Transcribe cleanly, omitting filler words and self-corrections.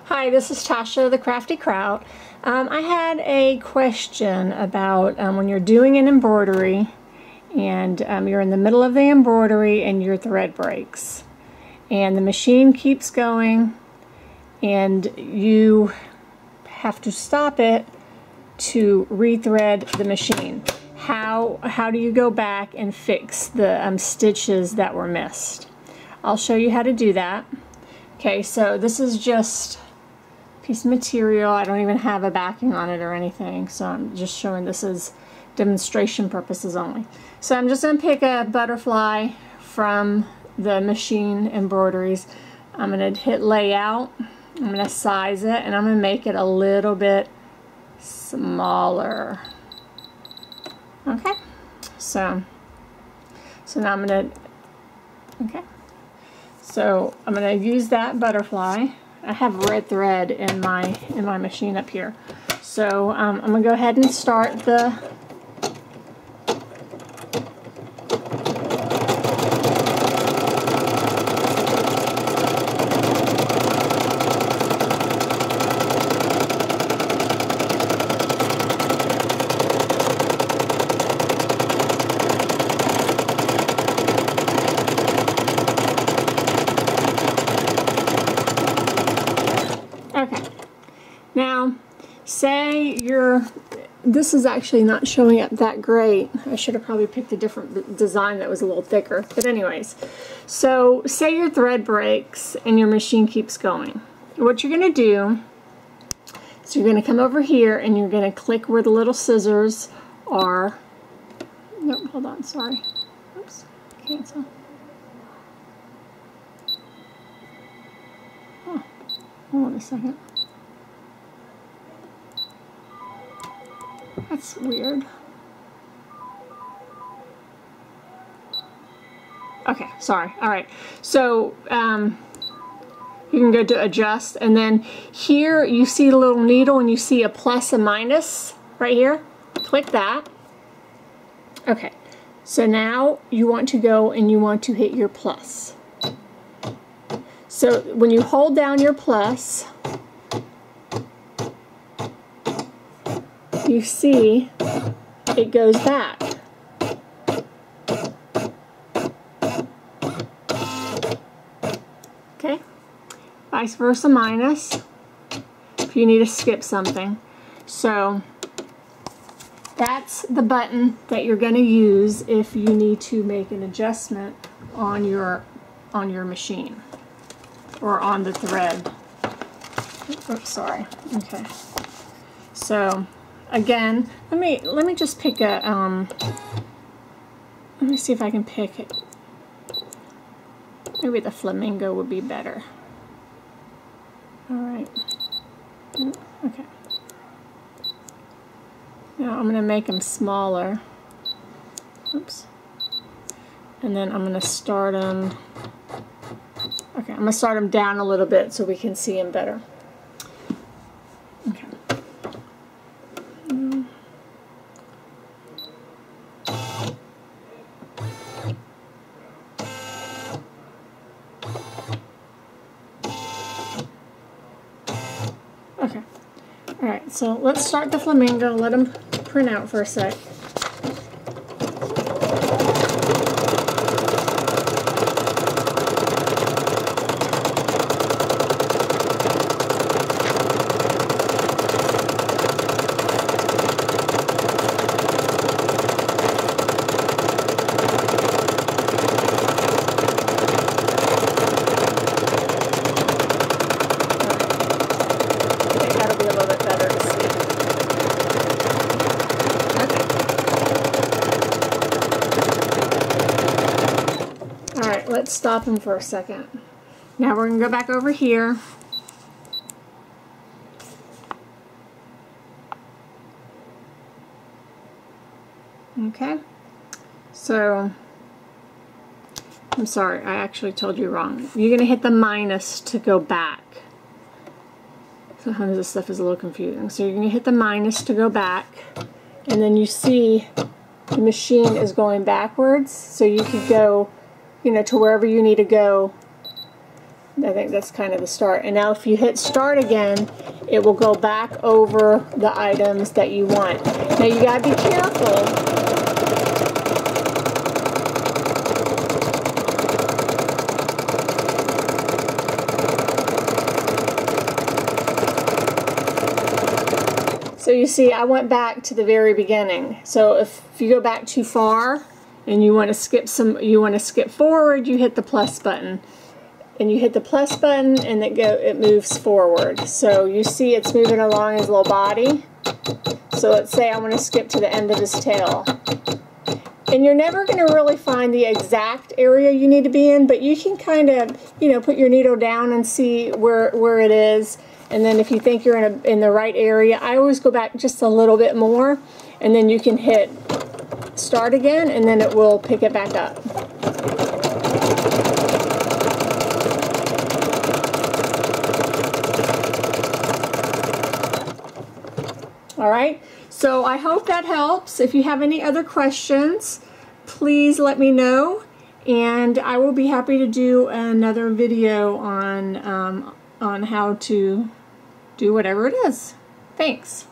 Hi, this is Tasha, the Crafty Kraut. I had a question about when you're doing an embroidery and you're in the middle of the embroidery and your thread breaks and the machine keeps going and you have to stop it to rethread the machine. How do you go back and fix the stitches that were missed? I'll show you how to do that. Okay, so this is just piece of material. I don't even have a backing on it or anything, so I'm just showing this as demonstration purposes only. So I'm just going to pick a butterfly from the machine embroideries. I'm going to hit layout, I'm going to size it, and I'm going to make it a little bit smaller. Okay, so now I'm going to, so I'm going to use that butterfly. I have red thread in my machine up here. So I'm going to go ahead and start the Now, say this is actually not showing up that great. I should have probably picked a different design that was a little thicker. But anyways, so say your thread breaks and your machine keeps going. What you're going to do is you're going to come over here and you're going to click where the little scissors are. Nope, hold on, sorry. Oops, cancel. Oh, hold on a second. That's weird. Okay, sorry. Alright, so you can go to adjust, and then here you see the little needle and you see a plus and minus right here. Click that. Okay, so now you want to go and you want to hit your plus. So when you hold down your plus, you see it goes back. Okay, vice versa minus if you need to skip something. So that's the button that you're going to use if you need to make an adjustment on your machine or on the thread. Oops, sorry. Okay, so again, let me just pick a let me see if I can pick it. Maybe the flamingo would be better. Alright. Okay. Now I'm going to make them smaller. Oops. And then I'm going to start them. Okay, I'm going to start them down a little bit so we can see them better. Okay. Okay. Alright, so let's start the flamingo. Let them print out for a sec. Let's stop them for a second. Now we're going to go back over here. Okay, so I'm sorry, I actually told you wrong. You're going to hit the minus to go back. Sometimes this stuff is a little confusing. So you're going to hit the minus to go back, and then you see the machine is going backwards, so you could go, you know, to wherever you need to go I think that's kind of the start. And now if you hit start again, it will go back over the items that you want. Now you gotta be careful. So you see, I went back to the very beginning. So if you go back too far and you want to skip forward, you hit the plus button. And you hit the plus button and it moves forward. So you see it's moving along his little body. So let's say I want to skip to the end of his tail. And you're never going to really find the exact area you need to be in, but you can kind of, you know, put your needle down and see where it is. And then if you think you're in the right area, I always go back just a little bit more, and then you can hit start again, and then it will pick it back up. All right, so I hope that helps. If you have any other questions, please let me know, and I will be happy to do another video on how to do whatever it is. Thanks.